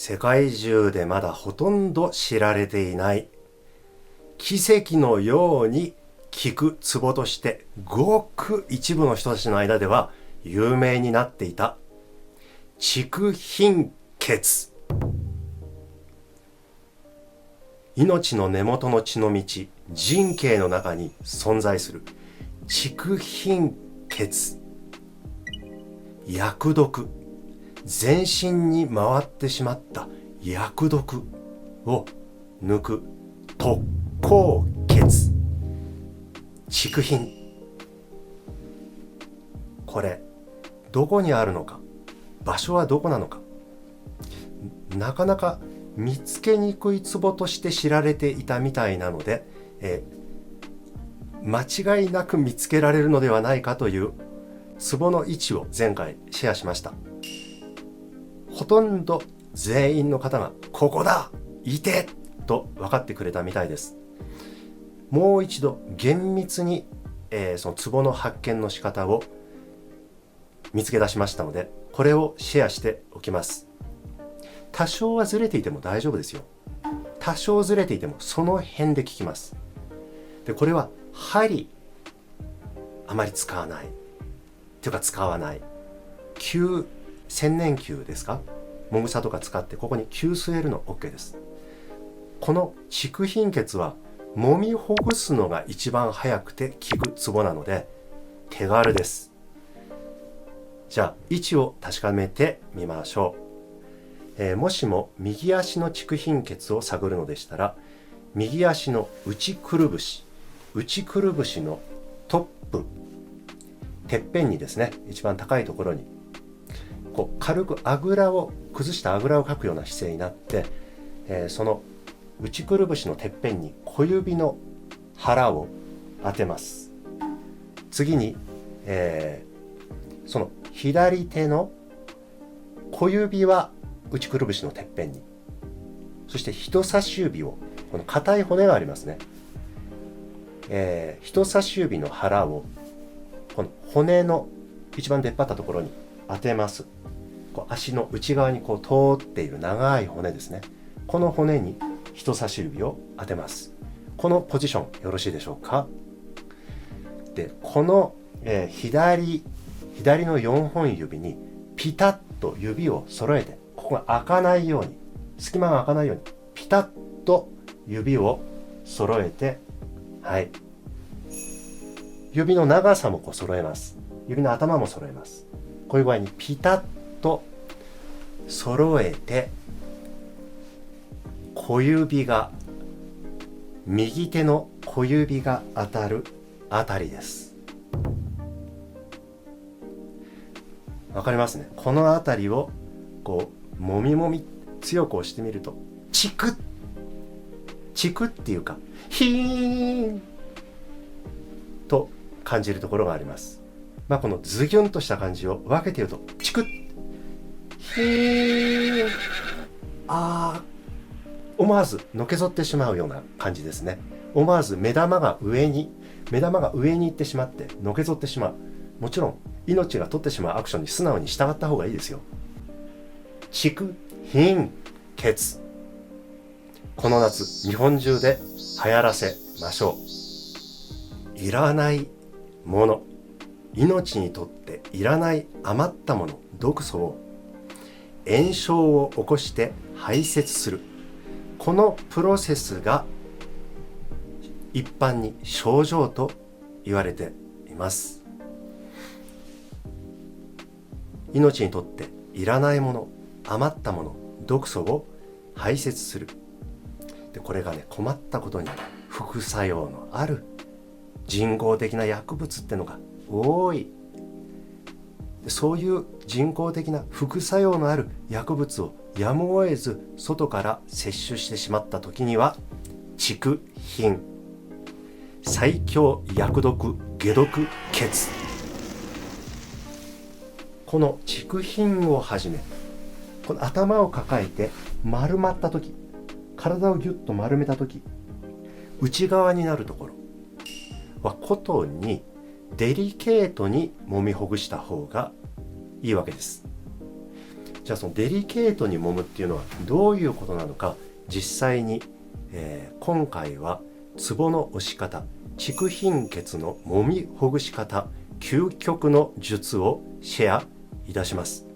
世界中でまだほとんど知られていない奇跡のように効くツボとしてごく一部の人たちの間では有名になっていた竹貧血。命の根元の血の道、人形の中に存在する竹貧血。薬毒、全身に回ってしまった薬毒を抜く特効血、竹貧。これどこにあるのか、場所はどこなのか、なかなか見つけにくいツボとして知られていたみたいなので、間違いなく見つけられるのではないかというツボの位置を前回シェアしました。ほとんど全員の方がここだ、いてと分かってくれたみたいです。もう一度厳密に、そのツボの発見の仕方を見つけ出しましたので、これをシェアしておきます。多少はずれていても大丈夫ですよ。多少ずれていてもその辺で聞きます。で、これは針あまり使わないというか使わない灸、千年灸ですか、もぐさとか使ってここに灸据えるの OK です。この竹貧血は揉みほぐすのが一番早くて効くツボなので手軽です。じゃあ位置を確かめてみましょう。もしも右足の竹貧血を探るのでしたら、右足の内くるぶしのトップ、てっぺんにですね、一番高いところにこう軽く崩したあぐらをかくような姿勢になって、その内くるぶしのてっぺんに小指の腹を当てます。次に、その左手の小指は内くるぶしのてっぺんに、そして人差し指を、この硬い骨がありますね、人差し指の腹をこの骨の一番出っ張ったところに当てます。こう足の内側にこう通っている長い骨ですね、この骨に人差し指を当てます。このポジションよろしいでしょうか。で、この、左の4本指にピタッと指を揃えて、ここが開かないように、隙間が開かないようにピタッと指を揃えて、はい、指の長さもこう揃えます。指の頭も揃えます。こういう具合にピタッと揃えて、右手の小指が当たるあたりです。わかりますね。このあたりをこうもみ強く押してみると、チクっていうかヒーンと感じるところがあります。このズギュンとした感じを分けて言うと、チクッヒーン、思わずのけぞってしまうような感じですね。思わず目玉が上に行ってしまってのけぞってしまう。もちろん命が取ってしまうアクションに素直に従った方がいいですよ。竹貧血、この夏日本中で流行らせましょう。いらないもの、命にとっていらない余ったもの、毒素を炎症を起こして排泄する、このプロセスが一般に症状と言われています。命にとっていらないもの、余ったもの、毒素を排泄する。で、これがね、困ったことに副作用のある人工的な薬物ってのが多い。そういう人工的な副作用のある薬物をやむを得ず外から摂取してしまった時には、竹貧、最強薬毒解毒血、この竹貧をはじめ、この頭を抱えて丸まった時、体をギュッと丸めた時、内側になるところはことにデリケートに揉みほぐした方がいいわけです。じゃあそのデリケートに揉むっていうのはどういうことなのか、実際に、今回はツボの押し方、蓄貧血の揉みほぐし方、究極の術をシェアいたします。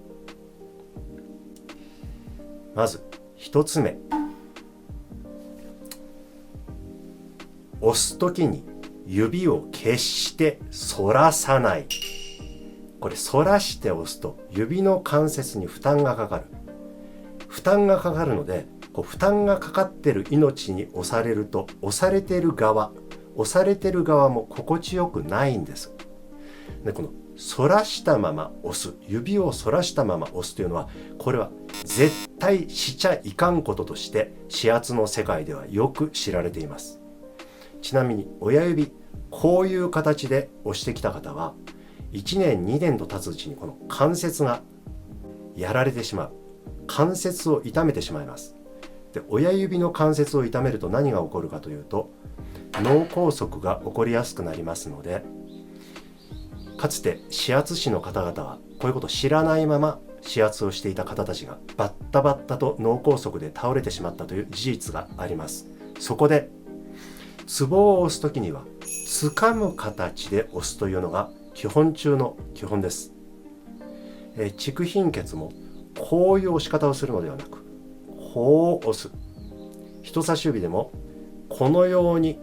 まず一つ目、押すときに指を決して反らさない。これ反らして押すと指の関節に負担がかかる。負担がかかるので、負担がかかっている命に押されると、押されている側も心地よくないんです。で、この反らしたまま押す、指を反らしたまま押すというのは、これは絶対しちゃいかんこととして指圧の世界ではよく知られています。ちなみに親指、こういう形で押してきた方は1年2年と経つうちにこの関節がやられてしまう。関節を痛めてしまいます。で、親指の関節を痛めると何が起こるかというと、脳梗塞が起こりやすくなりますので、かつて指圧師の方々はこういうことを知らないまま指圧をしていた方たちがバッタバッタと脳梗塞で倒れてしまったという事実があります。そこでツボを押すときには掴む形で押すというのが基本中の基本です。蓄貧血もこういう押し方をするのではなく、こう押す。人差し指でもこのように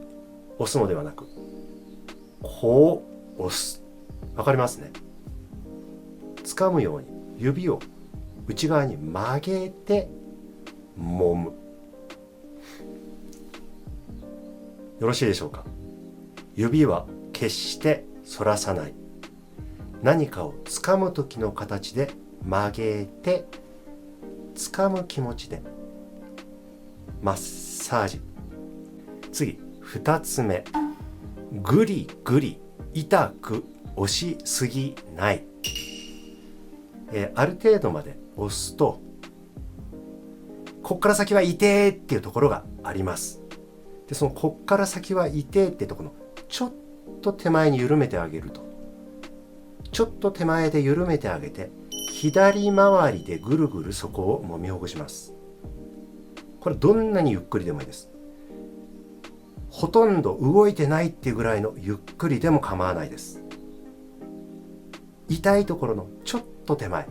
押すのではなく、こう押す。わかりますね。掴むように指を内側に曲げて揉む。よろしいでしょうか。指は決して反らさない。何かを掴む時の形で曲げて、掴む気持ちでマッサージ。次、2つ目、ぐりぐり痛く押しすぎない。ある程度まで押すと、こっから先は痛えっていうところがあります。で、そのこっから先は痛えってところのちょっと手前に緩めてあげると、ちょっと手前で緩めてあげて、左回りでぐるぐるそこを揉みほぐします。これどんなにゆっくりでもいいです。ほとんど動いてないっていうぐらいのゆっくりでも構わないです。痛いところのちょっと手前、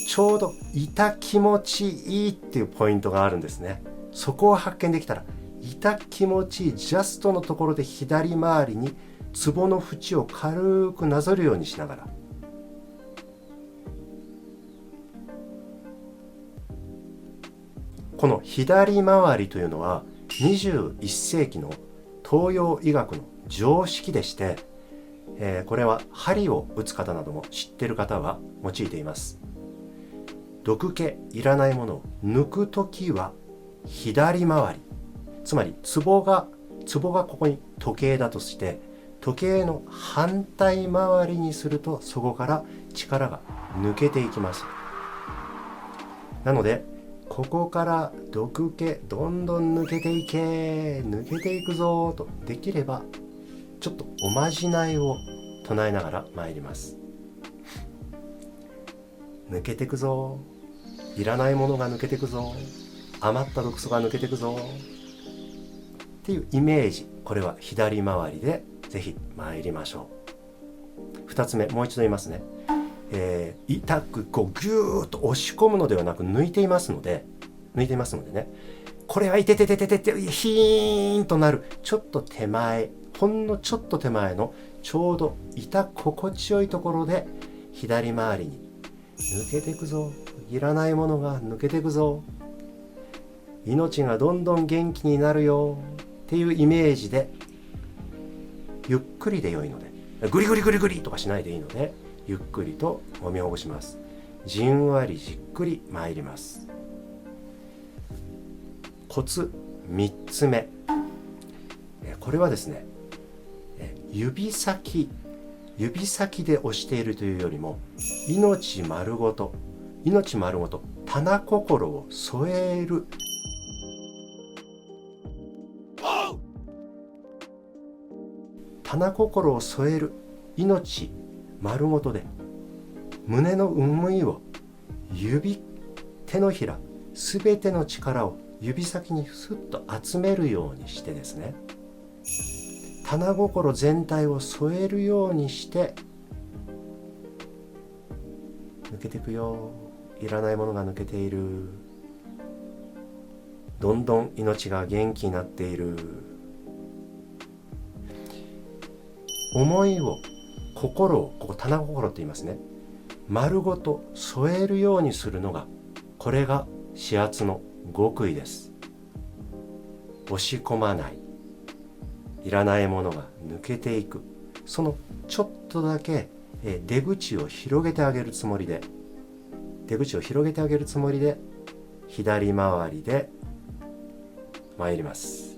ちょうど痛気持ちいいっていうポイントがあるんですね。そこを発見できたら、痛気持ちいいジャストのところで左回りにツボの縁を軽くなぞるようにしながら、この左回りというのは21世紀の東洋医学の常識でして、これは針を打つ方なども知っている方は用いています。毒気いらないものを抜くときは左回り、つまりツボがここに時計だとして、時計の反対回りにすると、そこから力が抜けていきます。なのでここから毒気どんどん抜けていくぞと、できればちょっとおまじないを唱えながら参ります。抜けてくぞ、いらないものが抜けてくぞ、余った毒素が抜けてくぞっていうイメージ、これは左回りでぜひ参りましょう。2つ目、もう一度言いますね。痛くこうギューッと押し込むのではなく、抜いていますのでね、これは痛てててててヒーンとなるちょっと手前、ほんのちょっと手前のちょうど痛心地よいところで左回りに抜けていくぞ、いらないものが抜けていくぞ、命がどんどん元気になるよっていうイメージで、ゆっくりで良いので、グリグリグリグリとかしないでいいので、ゆっくりと揉みほぐします。じんわりじっくり参ります。コツ3つ目、これはですね、指先で押しているというよりも、命丸ごと棚心を添える、棚心を添える、命丸ごとで胸のうむいを指手のひらすべての力を指先にスッと集めるようにしてですね、棚心全体を添えるようにして抜けていくよ。いらないものが抜けている。どんどん命が元気になっている。思いを、心を、ここ棚心って言いますね、丸ごと添えるようにするのが、これが指圧の極意です。押し込まない、いらないものが抜けていく、そのちょっとだけ出口を広げてあげるつもりで、左回りで参ります。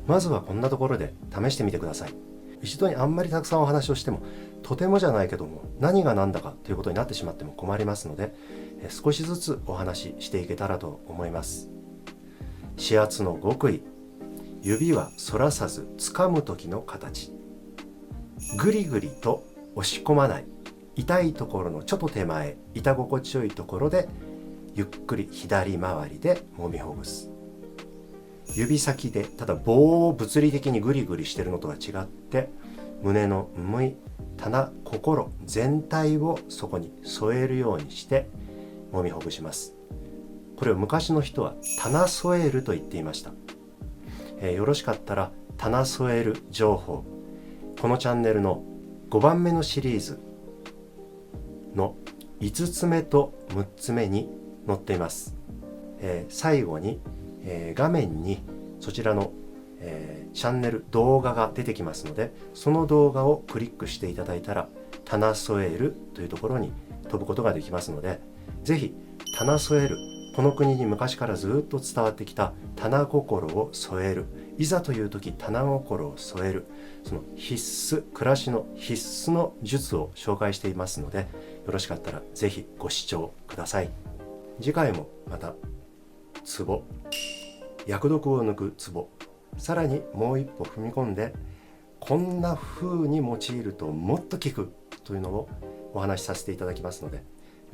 まずはこんなところで試してみてください。一度にあんまりたくさんお話をしても、とてもじゃないけども何が何だかということになってしまっても困りますので、少しずつお話ししていけたらと思います。指圧の極意、指は反らさず掴む時の形、ぐりぐりと押し込まない、痛いところのちょっと手前、痛心地よいところでゆっくり左回りで揉みほぐす。指先でただ棒を物理的にグリグリしてるのとは違って、胸の思い、棚心全体をそこに添えるようにして揉みほぐします。これを昔の人は棚添えると言っていました。よろしかったら棚添える情報、このチャンネルの5番目のシリーズの5つ目と6つ目に載っています。最後に画面にそちらの、チャンネル動画が出てきますので、その動画をクリックしていただいたら棚添えるというところに飛ぶことができますので、ぜひ棚添える、この国に昔からずっと伝わってきた棚心を添える、いざという時棚心を添える、その必須、暮らしの必須の術を紹介していますので、よろしかったらぜひご視聴ください。次回もまたツボ、厄毒を抜くツボ、さらにもう一歩踏み込んで、こんな風に用いるともっと効くというのをお話しさせていただきますので、よ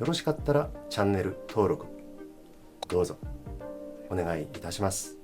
ろしかったらチャンネル登録どうぞお願いいたします。